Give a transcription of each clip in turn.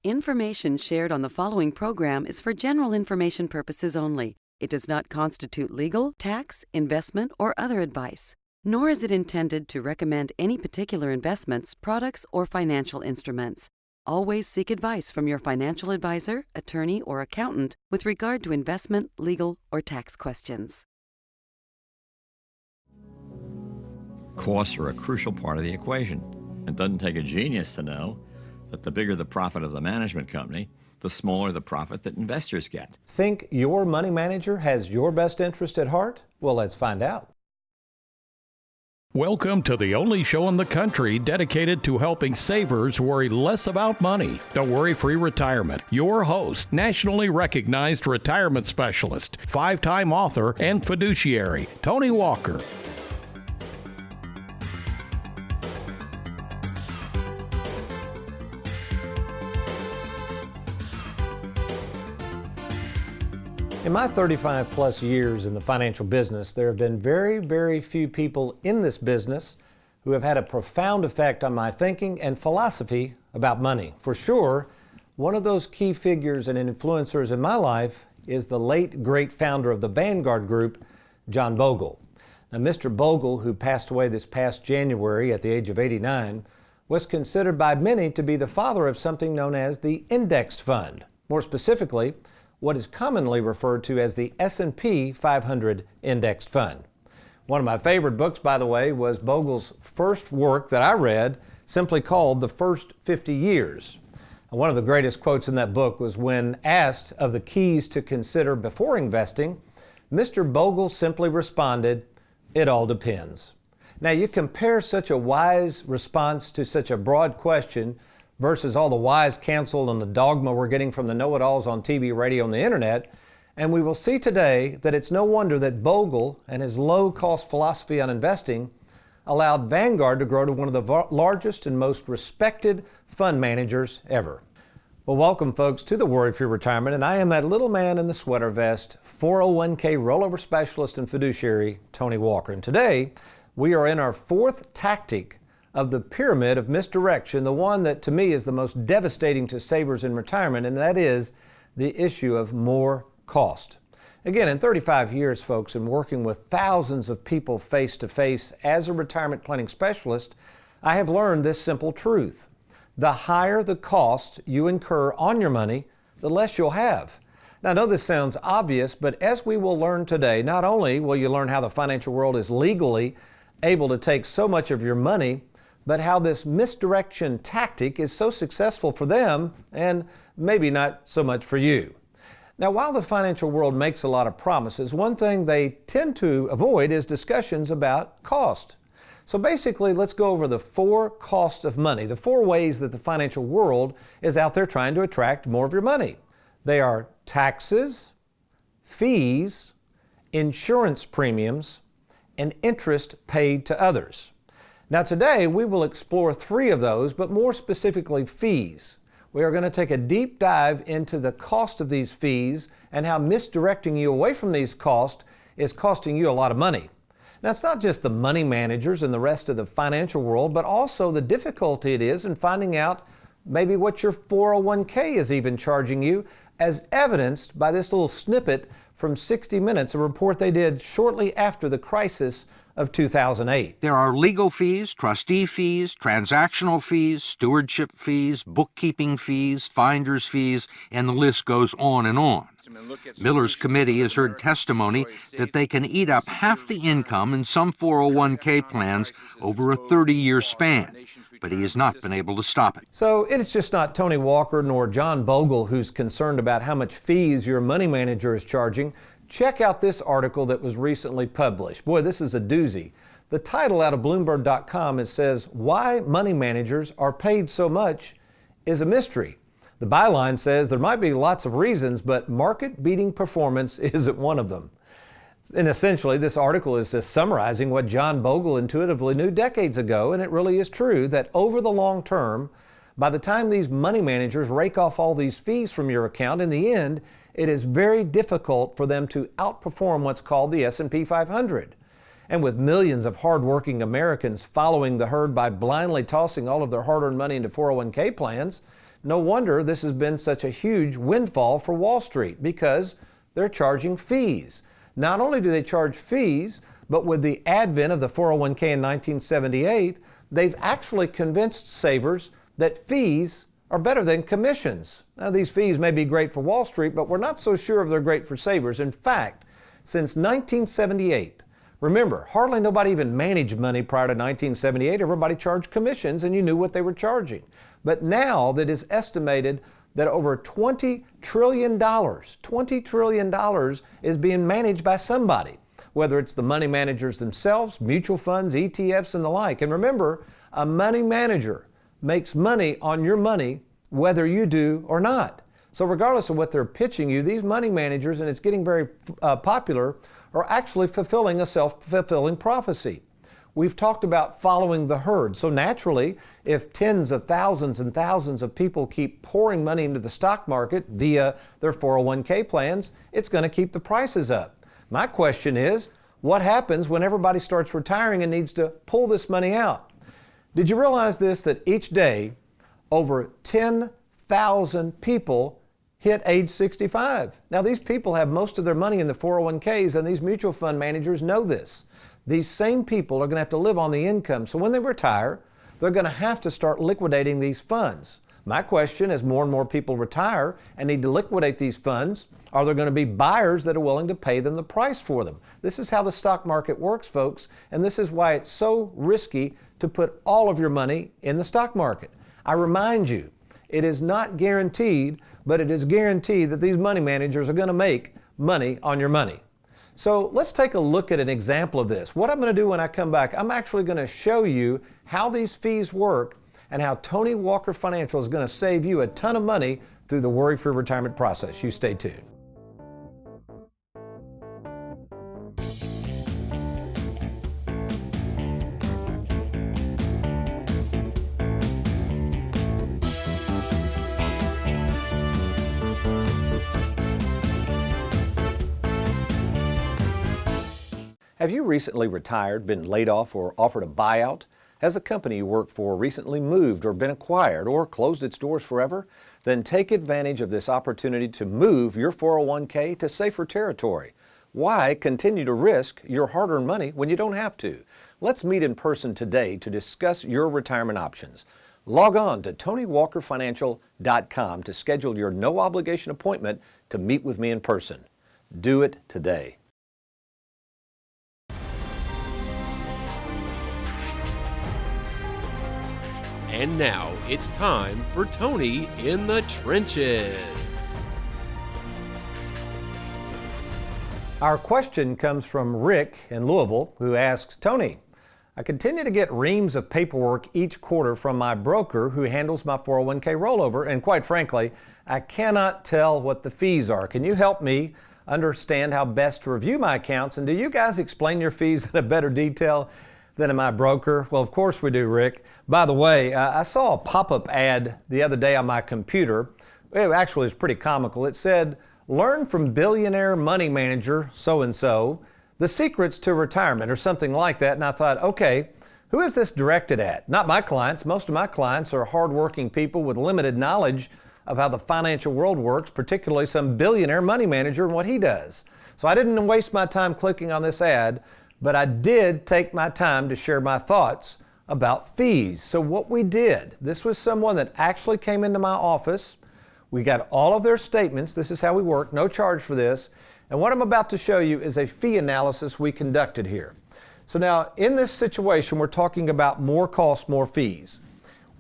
Information shared on the following program is for general information purposes only. It does not constitute legal, tax, investment, or other advice, nor is it intended to recommend any particular investments, products, or financial instruments. Always seek advice from your financial advisor, attorney, or accountant with regard to investment, legal, or tax questions. Costs are a crucial part of the equation. It doesn't take a genius to know that the bigger the profit of the management company, the smaller the profit that investors get. Think your money manager has your best interest at heart? Well, let's find out. Welcome to the only show in the country dedicated to helping savers worry less about money. The WorryFree Retirement. Your host, nationally recognized retirement specialist, 5-time author, and fiduciary, Tony Walker. In my 35 plus years in the financial business, there have been very few people in this business who have had a profound effect on my thinking and philosophy about money. For sure, one of those key figures and influencers in my life is the late great founder of the Vanguard Group, John Bogle. Now, Mr. Bogle, who passed away this past January at the age of 89, was considered by many to be the father of something known as the indexed fund. More specifically, what is commonly referred to as the S&P 500 indexed fund. One of my favorite books, by the way, was Bogle's first work that I read, simply called The First 50 Years. And one of the greatest quotes in that book was when asked of the keys to consider before investing, Mr. Bogle simply responded, "It all depends." Now, you compare such a wise response to such a broad question versus all the wise counsel and the dogma we're getting from the know-it-alls on TV, radio, and the internet, and we will see today that it's no wonder that Bogle and his low-cost philosophy on investing allowed Vanguard to grow to one of the largest and most respected fund managers ever. Well, welcome, folks, to the WorryFree Retirement, and I am that little man in the sweater vest, 401k rollover specialist and fiduciary, Tony Walker. And today, we are in our fourth tactic of the pyramid of misdirection, the one that to me is the most devastating to savers in retirement, and that is the issue of more cost. Again, in 35 years, folks, and working with thousands of people face to face as a retirement planning specialist, I have learned this simple truth. The higher the cost you incur on your money, the less you'll have. Now, I know this sounds obvious, but as we will learn today, not only will you learn how the financial world is legally able to take so much of your money, but how this misdirection tactic is so successful for them and maybe not so much for you. Now, while the financial world makes a lot of promises, one thing they tend to avoid is discussions about cost. So basically, let's go over the 4 costs of money, the 4 ways that the financial world is out there trying to attract more of your money. They are taxes, fees, insurance premiums, and interest paid to others. Now today we will explore 3 of those, but more specifically fees. We are going to take a deep dive into the cost of these fees and how misdirecting you away from these costs is costing you a lot of money. Now, it's not just the money managers and the rest of the financial world, but also the difficulty it is in finding out maybe what your 401k is even charging you, as evidenced by this little snippet from 60 Minutes, a report they did shortly after the crisis of 2008. There are legal fees, trustee fees, transactional fees, stewardship fees, bookkeeping fees, finder's fees, and the list goes on and on. Miller's committee has heard testimony that they can eat up half the income in some 401k plans over a 30-year span, but he has not been able to stop it. So it's just not Tony Walker nor John Bogle who's concerned about how much fees your money manager is charging. Check out this article that was recently published. Boy, this is a doozy. The title out of Bloomberg.com says, "Why Money Managers Are Paid So Much is a Mystery." The byline says there might be lots of reasons, but market-beating performance isn't one of them. And essentially, this article is just summarizing what John Bogle intuitively knew decades ago, and it really is true that over the long term, by the time these money managers rake off all these fees from your account, in the end, it is very difficult for them to outperform what's called the S&P 500. And with millions of hardworking Americans following the herd by blindly tossing all of their hard-earned money into 401k plans, No wonder this has been such a huge windfall for Wall Street, because they're charging fees. Not only do they charge fees, but with the advent of the 401k in 1978, they've actually convinced savers that fees are better than commissions. Now, these fees may be great for Wall Street, but we're not so sure if they're great for savers. In fact, since 1978, remember, hardly nobody even managed money prior to 1978. Everybody charged commissions, and you knew what they were charging. But now that is estimated that over $20 trillion is being managed by somebody, whether it's the money managers themselves, mutual funds, ETFs, and the like. And remember, a money manager makes money on your money whether you do or not. So regardless of what they're pitching you, these money managers, and it's getting very popular, are actually fulfilling a self-fulfilling prophecy. We've talked about following the herd. So naturally, if tens of thousands and thousands of people keep pouring money into the stock market via their 401k plans, it's going to keep the prices up. My question is, what happens when everybody starts retiring and needs to pull this money out? Did you realize this, that each day over 10,000 people hit age 65? Now, these people have most of their money in the 401ks, and these mutual fund managers know this. These same people are going to have to live on the income. So when they retire, they're going to have to start liquidating these funds. My question, as more and more people retire and need to liquidate these funds, are there going to be buyers that are willing to pay them the price for them? This is how the stock market works, folks, and this is why it's so risky to put all of your money in the stock market. I remind you, it is not guaranteed, but it is guaranteed that these money managers are going to make money on your money. So let's take a look at an example of this. What I'm going to do when I come back, I'm actually going to show you how these fees work and how Tony Walker Financial is going to save you a ton of money through the worry-free retirement process. You stay tuned. Have you recently retired, been laid off, or offered a buyout? Has the company you work for recently moved or been acquired or closed its doors forever? Then take advantage of this opportunity to move your 401k to safer territory. Why continue to risk your hard-earned money when you don't have to? Let's meet in person today to discuss your retirement options. Log on to TonyWalkerFinancial.com to schedule your no-obligation appointment to meet with me in person. Do it today. And now it's time for Tony in the Trenches. Our question comes from Rick in Louisville, who asks, Tony, I continue to get reams of paperwork each quarter from my broker who handles my 401k rollover, and quite frankly, I cannot tell what the fees are. Can you help me understand how best to review my accounts? And do you guys explain your fees in a better detail than in my broker? Well, of course we do, Rick. By the way, I saw a pop-up ad the other day on my computer. It actually was pretty comical. It said, learn from billionaire money manager so-and-so the secrets to retirement, or something like that. And I thought, okay, who is this directed at? Not my clients. Most of my clients are hardworking people with limited knowledge of how the financial world works, particularly some billionaire money manager and what he does. So I didn't waste my time clicking on this ad, but I did take my time to share my thoughts about fees. So what we did, this was someone that actually came into my office. We got all of their statements. This is how we work, no charge for this. And what I'm about to show you is a fee analysis we conducted here. So now in this situation, we're talking about more costs, more fees.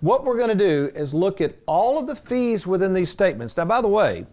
What we're going to do is look at all of the fees within these statements. Now, by the way,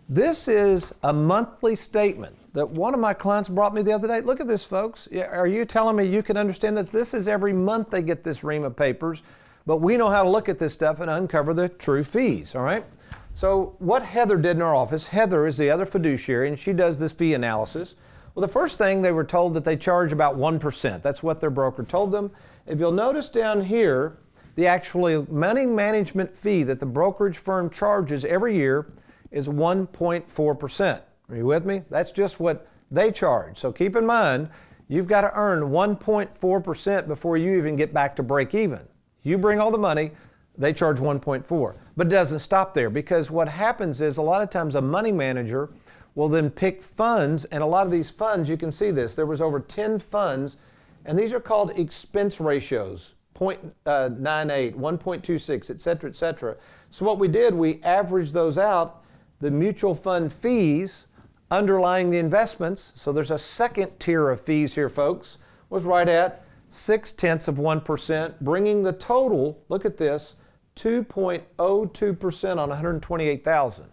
this is a monthly statement that one of my clients brought me the other day. Look at this, folks. Are you telling me you can understand that this is every month they get this ream of papers, but we know how to look at this stuff and uncover the true fees, all right? So what Heather did in our office, Heather is the other fiduciary, and she does this fee analysis. Well, the first thing, they were told that they charge about 1%. That's what their broker told them. If you'll notice down here, the actual money management fee that the brokerage firm charges every year is 1.4%. Are you with me? That's just what they charge. So keep in mind, you've got to earn 1.4% before you even get back to break even. You bring all the money, They charge 1.4. But it doesn't stop there, because what happens is a lot of times a money manager will then pick funds, and a lot of these funds, you can see this, there was over 10 funds, and these are called expense ratios, 0.98, 1.26, et cetera, et cetera. So what we did, we averaged those out, the mutual fund fees underlying the investments, so there's a second tier of fees here, folks, was right at 0.6%, bringing the total, look at this, 2.02% on 128,000.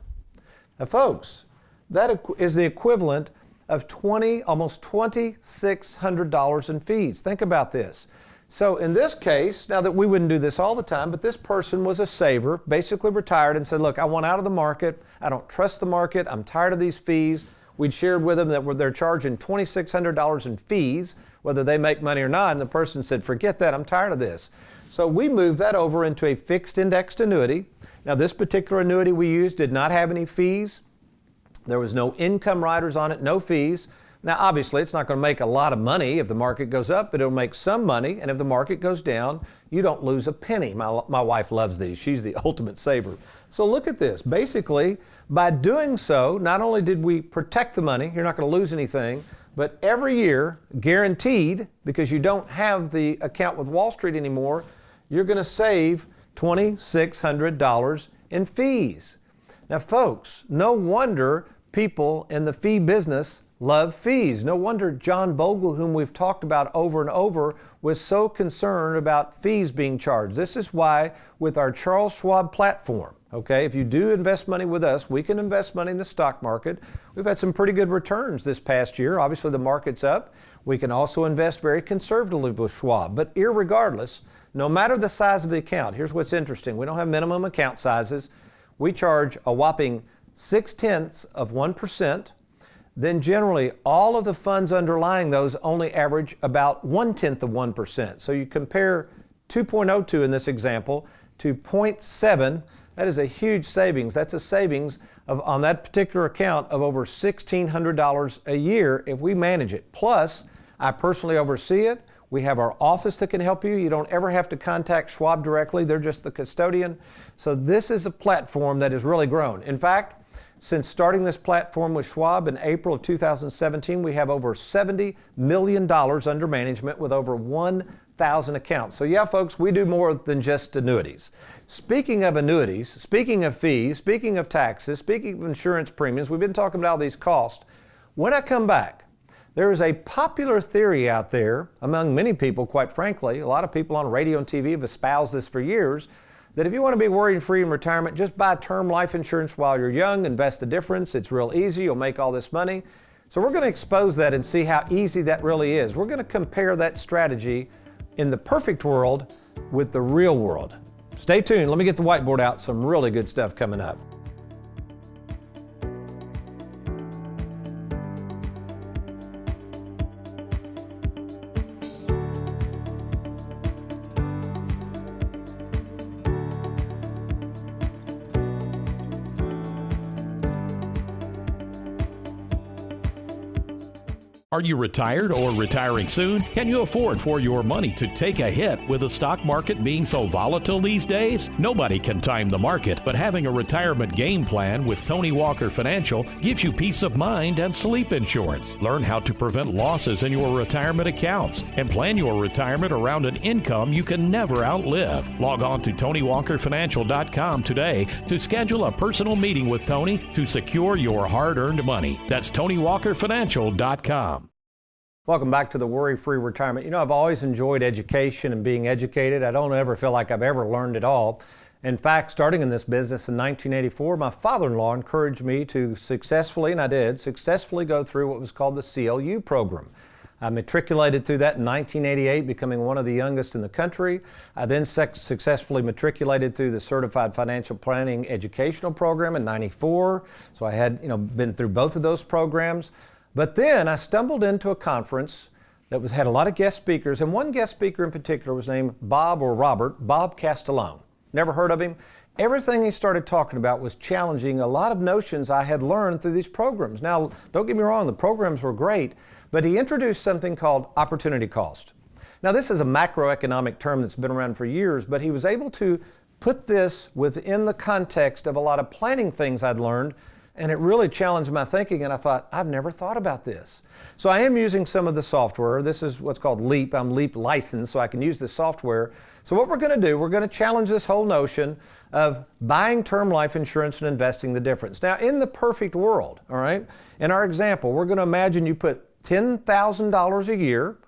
Now, folks, that is the equivalent of almost $2,600 in fees. Think about this. So in this case, now that we wouldn't do this all the time, but this person was a saver, basically retired and said, look, I want out of the market. I don't trust the market. I'm tired of these fees. We'd shared with them that they're charging $2,600 in fees, whether they make money or not. And the person said, forget that. I'm tired of this. So we moved that over into a fixed indexed annuity. Now, this particular annuity we used did not have any fees. There was no income riders on it, no fees. Now, obviously, it's not going to make a lot of money if the market goes up, but it'll make some money. And if the market goes down, you don't lose a penny. My wife loves these. She's the ultimate saver. So look at this. Basically, by doing so, not only did we protect the money, you're not going to lose anything, but every year, guaranteed, because you don't have the account with Wall Street anymore, you're going to save $2,600 in fees. Now, folks, no wonder people in the fee business love fees. No wonder John Bogle, whom we've talked about over and over, was so concerned about fees being charged. This is why with our Charles Schwab platform, okay, if you do invest money with us, we can invest money in the stock market. We've had some pretty good returns this past year. Obviously, the market's up. We can also invest very conservatively with Schwab. But irregardless, no matter the size of the account, here's what's interesting. We don't have minimum account sizes. We charge a whopping 0.6%. Then generally, all of the funds underlying those only average about 0.1%. So you compare 2.02 in this example to 0.7, that is a huge savings. That's a savings of, on that particular account, of over $1,600 a year if we manage it. Plus, I personally oversee it. We have our office that can help you. You don't ever have to contact Schwab directly. They're just the custodian. So this is a platform that has really grown. In fact, since starting this platform with Schwab in April of 2017, we have over $70 million under management with over 1,000 accounts. So yeah, folks, we do more than just annuities. Speaking of annuities, speaking of fees, speaking of taxes, speaking of insurance premiums, we've been talking about all these costs. When I come back, there is a popular theory out there among many people, quite frankly. A lot of people on radio and TV have espoused this for years, that if you want to be worry-free in retirement, just buy term life insurance while you're young, invest the difference. It's real easy. You'll make all this money. So we're going to expose that and see how easy that really is. We're going to compare that strategy in the perfect world with the real world. Stay tuned. Let me get the whiteboard out. Some really good stuff coming up. Are you retired or retiring soon? Can you afford for your money to take a hit with the stock market being so volatile these days? Nobody can time the market, but having a retirement game plan with Tony Walker Financial gives you peace of mind and sleep insurance. Learn how to prevent losses in your retirement accounts and plan your retirement around an income you can never outlive. Log on to TonyWalkerFinancial.com today to schedule a personal meeting with Tony to secure your hard-earned money. That's TonyWalkerFinancial.com. Welcome back to the Worry-Free Retirement. You know, I've always enjoyed education and being educated. I don't ever feel like I've ever learned it all. In fact, starting in this business in 1984, my father-in-law encouraged me to successfully, and I did, successfully go through what was called the CLU program. I matriculated through that in 1988, becoming one of the youngest in the country. I then successfully matriculated through the Certified Financial Planning Educational Program in 94. So I had, been through both of those programs. But then I stumbled into a conference that had a lot of guest speakers, and one guest speaker in particular was named Bob Castellone. Never heard of him. Everything he started talking about was challenging a lot of notions I had learned through these programs. Now, don't get me wrong, the programs were great, but he introduced something called opportunity cost. Now, this is a macroeconomic term that's been around for years, but he was able to put this within the context of a lot of planning things I'd learned, and it really challenged my thinking, and I thought, I've never thought about this. So I am using some of the software. This is what's called LEAP. I'm LEAP licensed, so I can use this software. So what we're going to do, we're going to challenge this whole notion of buying term life insurance and investing the difference. Now, in the perfect world, all right, in our example, we're going to imagine you put $10,000 a year,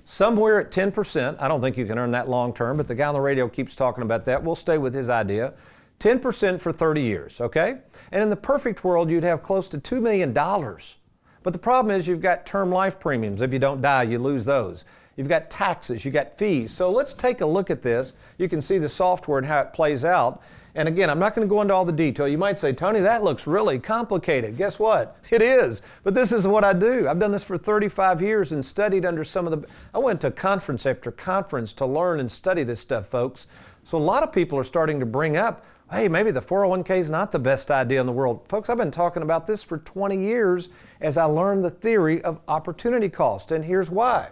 somewhere at 10%. I don't think you can earn that long term, but the guy on the radio keeps talking about that. We'll stay with his idea. 10% for 30 years, okay? And in the perfect world, you'd have close to $2 million. But the problem is you've got term life premiums. If you don't die, you lose those. You've got taxes, you've got fees. So let's take a look at this. You can see the software and how it plays out. And again, I'm not going to go into all the detail. You might say, Tony, that looks really complicated. Guess what? It is. But this is what I do. I've done this for 35 years and studied under some of the... I went to conference after conference to learn and study this stuff, folks. So a lot of people are starting to bring up, hey, maybe the 401k is not the best idea in the world. Folks, I've been talking about this for 20 years as I learned the theory of opportunity cost, and here's why.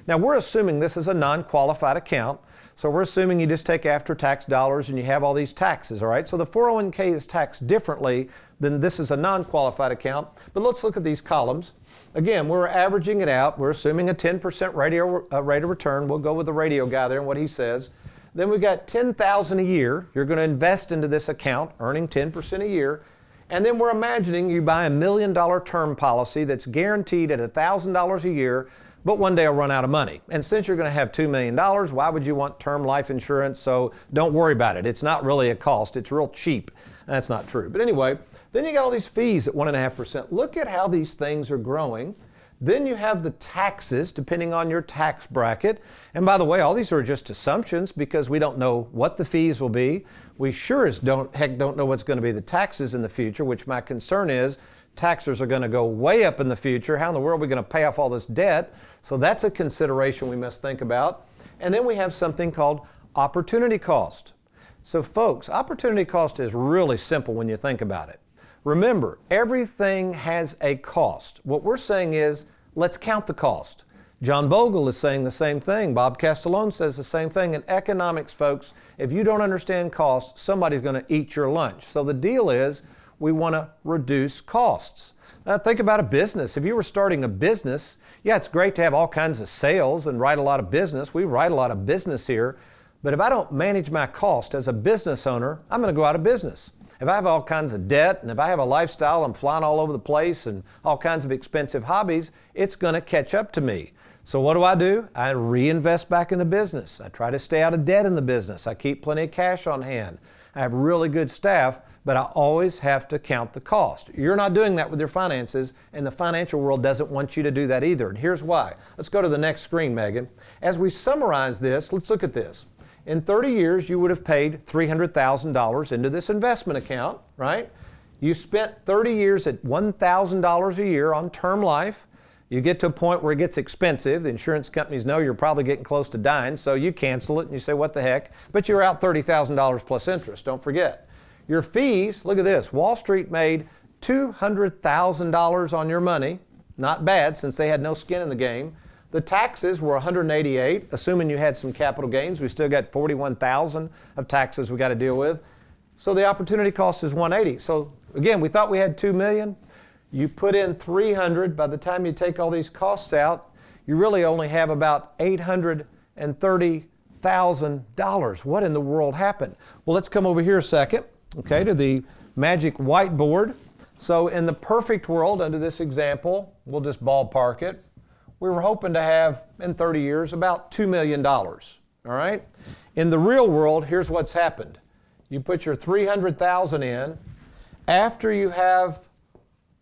Now, we're assuming this is a non-qualified account, so we're assuming you just take after-tax dollars and you have all these taxes, all right? So the 401k is taxed differently than this is a non-qualified account, but let's look at these columns. Again, we're averaging it out. We're assuming a 10% rate of return. We'll go with the radio guy there and what he says. Then we've got $10,000 a year. You're going to invest into this account, earning 10% a year. And then we're imagining you buy $1 million term policy that's guaranteed at $1,000 a year, but one day will run out of money. And since you're going to have $2 million, why would you want term life insurance? So don't worry about it. It's not really a cost. It's real cheap. That's not true. But anyway, then you got all these fees at 1.5%. Look at how these things are growing. Then you have the taxes, depending on your tax bracket. And by the way, all these are just assumptions because we don't know what the fees will be. We sure as don't know what's going to be the taxes in the future, which my concern is taxes are going to go way up in the future. How in the world are we going to pay off all this debt? So that's a consideration we must think about. And then we have something called opportunity cost. So folks, opportunity cost is really simple when you think about it. Remember, everything has a cost. What we're saying is, let's count the cost. John Bogle is saying the same thing. Bob Castellone says the same thing. In economics, folks, if you don't understand cost, somebody's going to eat your lunch. So the deal is, we want to reduce costs. Now think about a business. If you were starting a business, yeah, it's great to have all kinds of sales and write a lot of business. We write a lot of business here. But if I don't manage my cost as a business owner, I'm going to go out of business. If I have all kinds of debt and if I have a lifestyle, I'm flying all over the place and all kinds of expensive hobbies, it's going to catch up to me. So what do? I reinvest back in the business. I try to stay out of debt in the business. I keep plenty of cash on hand. I have really good staff, but I always have to count the cost. You're not doing that with your finances, and the financial world doesn't want you to do that either. And here's why. Let's go to the next screen, Megan. As we summarize this, let's look at this. In 30 years, you would have paid $300,000 into this investment account, right? You spent 30 years at $1,000 a year on term life. You get to a point where it gets expensive. The insurance companies know you're probably getting close to dying, so you cancel it and you say, what the heck? But you're out $30,000 plus interest, don't forget. Your fees, look at this. Wall Street made $200,000 on your money. Not bad, since they had no skin in the game. The taxes were $188,000, assuming you had some capital gains. We still got $41,000 of taxes we got to deal with. So the opportunity cost is $180,000. So again, we thought we had $2 million. You put in $300,000. By the time you take all these costs out, you really only have about $830,000. What in the world happened? Well, let's come over here a second, okay, to the magic whiteboard. So in the perfect world, under this example, we'll just ballpark it. We were hoping to have, in 30 years, about $2 million, all right? In the real world, here's what's happened. You put your $300,000 in. After you have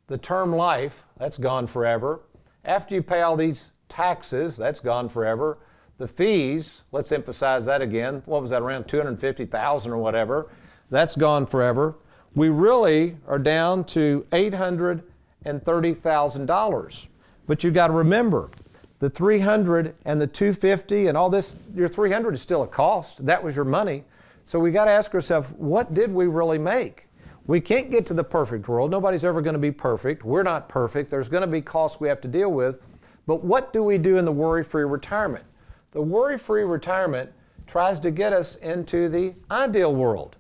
the term life, that's gone forever. After you pay all these taxes, that's gone forever. The fees, let's emphasize that again. What was that, around $250,000 or whatever? That's gone forever. We really are down to $830,000. But you've got to remember, the $300 and the $250 and all this, your $300 is still a cost. That was your money. So we got to ask ourselves, what did we really make? We can't get to the perfect world. Nobody's ever going to be perfect. We're not perfect. There's going to be costs we have to deal with. But what do we do in the worry-free retirement? The worry-free retirement tries to get us into the ideal world.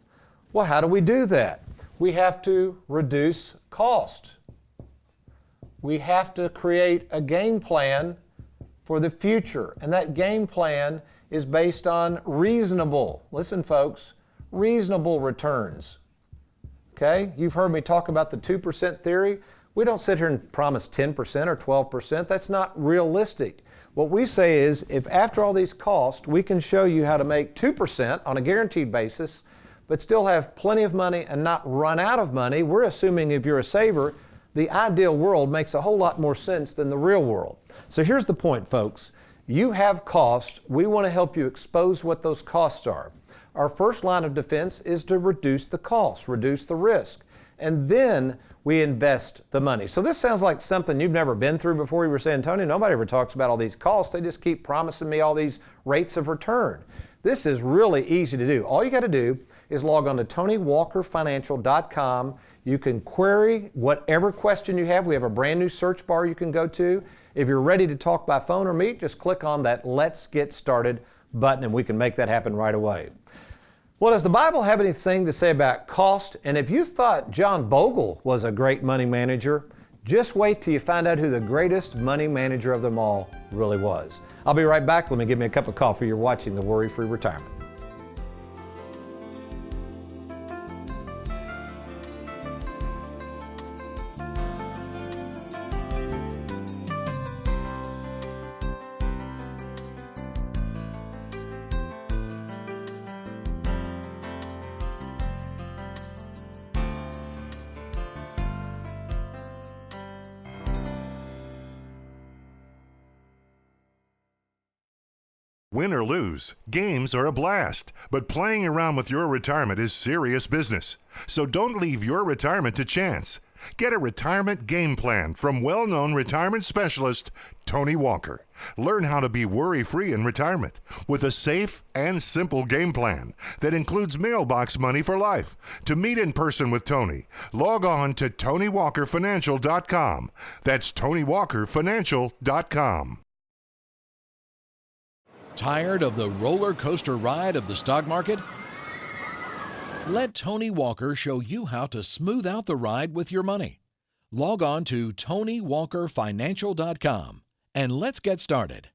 Well, how do we do that? We have to reduce cost. We have to create a game plan for the future. And that game plan is based on reasonable, listen folks, reasonable returns. Okay? You've heard me talk about the 2% theory. We don't sit here and promise 10% or 12%. That's not realistic. What we say is, if after all these costs, we can show you how to make 2% on a guaranteed basis, but still have plenty of money and not run out of money, we're assuming if you're a saver, the ideal world makes a whole lot more sense than the real world. So here's the point, folks. You have costs. We want to help you expose what those costs are. Our first line of defense is to reduce the costs, reduce the risk, and then we invest the money. So this sounds like something you've never been through before. You were saying, Tony, nobody ever talks about all these costs. They just keep promising me all these rates of return. This is really easy to do. All you got to do is log on to TonyWalkerFinancial.com. You can query whatever question you have. We have a brand new search bar you can go to. If you're ready to talk by phone or meet, just click on that Let's Get Started button and we can make that happen right away. Well, does the Bible have anything to say about cost? And if you thought John Bogle was a great money manager, just wait till you find out who the greatest money manager of them all really was. I'll be right back. Let me give me a cup of coffee. You're watching the Worry-Free Retirement. Win or lose, games are a blast, but playing around with your retirement is serious business. So don't leave your retirement to chance. Get a retirement game plan from well-known retirement specialist Tony Walker. Learn how to be worry-free in retirement with a safe and simple game plan that includes mailbox money for life. To meet in person with Tony, log on to TonyWalkerFinancial.com. That's TonyWalkerFinancial.com. Tired of the roller coaster ride of the stock market? Let Tony Walker show you how to smooth out the ride with your money. Log on to TonyWalkerFinancial.com and let's get started.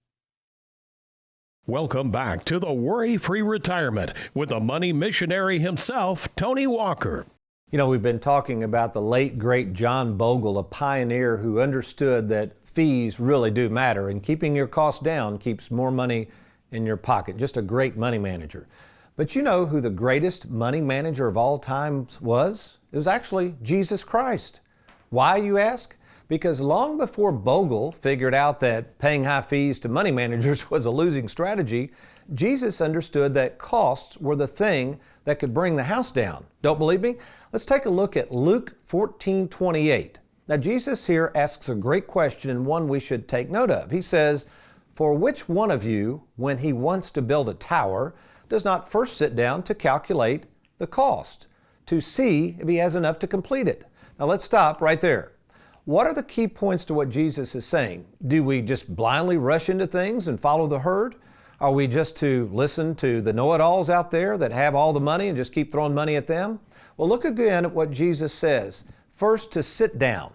Welcome back to the Worry-Free Retirement with the money missionary himself, Tony Walker. You know, we've been talking about the late, great John Bogle, a pioneer who understood that fees really do matter, and keeping your costs down keeps more money in your pocket. Just a great money manager. But you know who the greatest money manager of all time was? It was actually Jesus Christ. Why, you ask? Because long before Bogle figured out that paying high fees to money managers was a losing strategy, Jesus understood that costs were the thing that could bring the house down. Don't believe me? Let's take a look at Luke 14:28. Now Jesus here asks a great question and one we should take note of. He says, "For which one of you, when he wants to build a tower, does not first sit down to calculate the cost, to see if he has enough to complete it?" Now let's stop right there. What are the key points to what Jesus is saying? Do we just blindly rush into things and follow the herd? Are we just to listen to the know-it-alls out there that have all the money and just keep throwing money at them? Well, look again at what Jesus says. First, to sit down.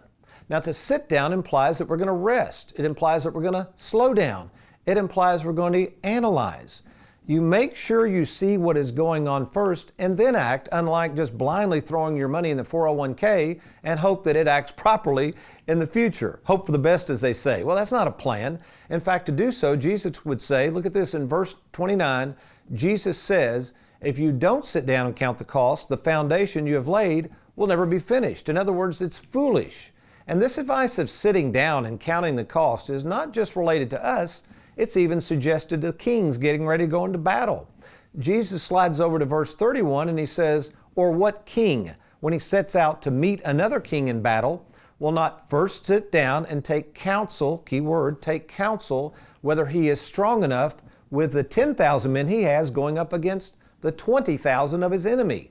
Now, to sit down implies that we're going to rest. It implies that we're going to slow down. It implies we're going to analyze. You make sure you see what is going on first and then act, unlike just blindly throwing your money in the 401k and hope that it acts properly in the future. Hope for the best, as they say. Well, that's not a plan. In fact, to do so, Jesus would say, look at this in verse 29, Jesus says, if you don't sit down and count the cost, the foundation you have laid will never be finished. In other words, it's foolish. And this advice of sitting down and counting the cost is not just related to us, it's even suggested to kings getting ready to go into battle. Jesus slides over to verse 31 and he says, or what king, when he sets out to meet another king in battle, will not first sit down and take counsel, key word, take counsel, whether he is strong enough with the 10,000 men he has going up against the 20,000 of his enemy.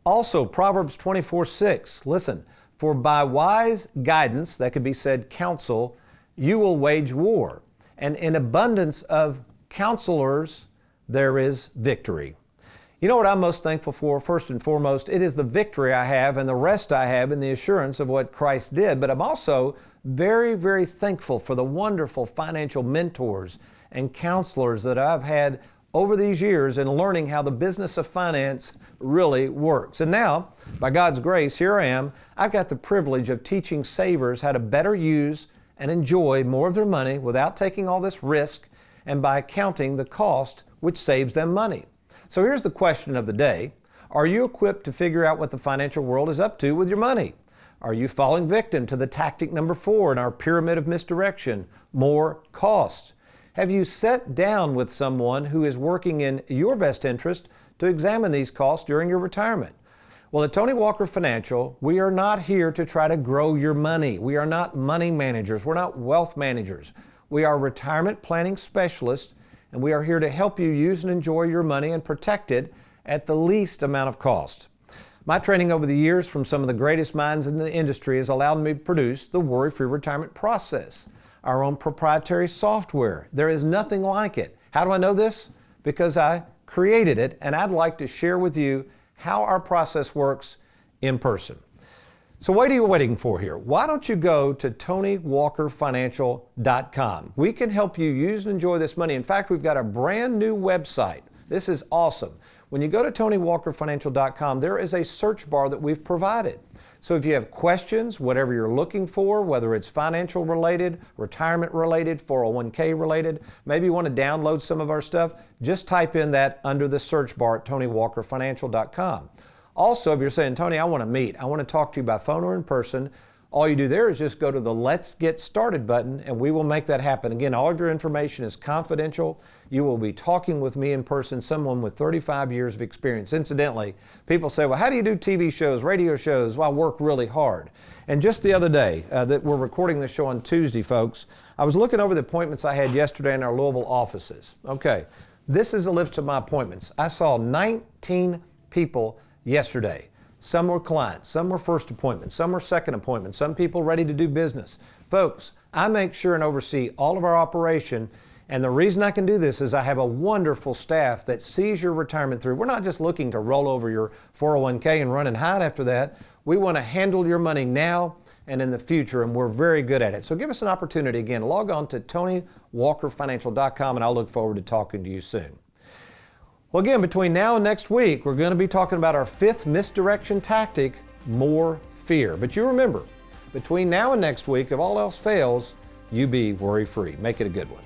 Also, Proverbs 24:6, listen, for by wise guidance, that could be said counsel, you will wage war. And in abundance of counselors, there is victory. You know what I'm most thankful for? First and foremost, it is the victory I have and the rest I have in the assurance of what Christ did. But I'm also very, very thankful for the wonderful financial mentors and counselors that I've had over these years in learning how the business of finance really works. And now, by God's grace, here I am. I've got the privilege of teaching savers how to better use and enjoy more of their money without taking all this risk and by counting the cost, which saves them money. So here's the question of the day. Are you equipped to figure out what the financial world is up to with your money? Are you falling victim to the tactic number 4 in our pyramid of misdirection, more costs? Have you sat down with someone who is working in your best interest to examine these costs during your retirement? Well, at Tony Walker Financial, we are not here to try to grow your money. We are not money managers. We're not wealth managers. We are retirement planning specialists, and we are here to help you use and enjoy your money and protect it at the least amount of cost. My training over the years from some of the greatest minds in the industry has allowed me to produce the WorryFree Retirement process, our own proprietary software. There is nothing like it. How do I know this? Because I created it, and I'd like to share with you how our process works in person. So what are you waiting for here? Why don't you go to TonyWalkerFinancial.com. We can help you use and enjoy this money. In fact, we've got a brand new website. This is awesome. When you go to TonyWalkerFinancial.com, there is a search bar that we've provided. So if you have questions, whatever you're looking for, whether it's financial related, retirement related, 401k related, maybe you want to download some of our stuff, just type in that under the search bar at TonyWalkerFinancial.com. Also, if you're saying, Tony, I want to meet, I want to talk to you by phone or in person, all you do there is just go to the Let's Get Started button and we will make that happen. Again, all of your information is confidential. You will be talking with me in person, someone with 35 years of experience. Incidentally, people say, well, how do you do TV shows, radio shows? Well, I work really hard. And just the other day, that we're recording this show on Tuesday, folks, I was looking over the appointments I had yesterday in our Louisville offices. Okay, this is a list of my appointments. I saw 19 people yesterday. Some were clients, some were first appointments, some were second appointments, some people ready to do business. Folks, I make sure and oversee all of our operation, and the reason I can do this is I have a wonderful staff that sees your retirement through. We're not just looking to roll over your 401k and run and hide after that. We want to handle your money now and in the future, and we're very good at it. So give us an opportunity. Again, log on to TonyWalkerFinancial.com, and I'll look forward to talking to you soon. Well, again, between now and next week, we're going to be talking about our 5th misdirection tactic, more fear. But you remember, between now and next week, if all else fails, you be worry-free. Make it a good one.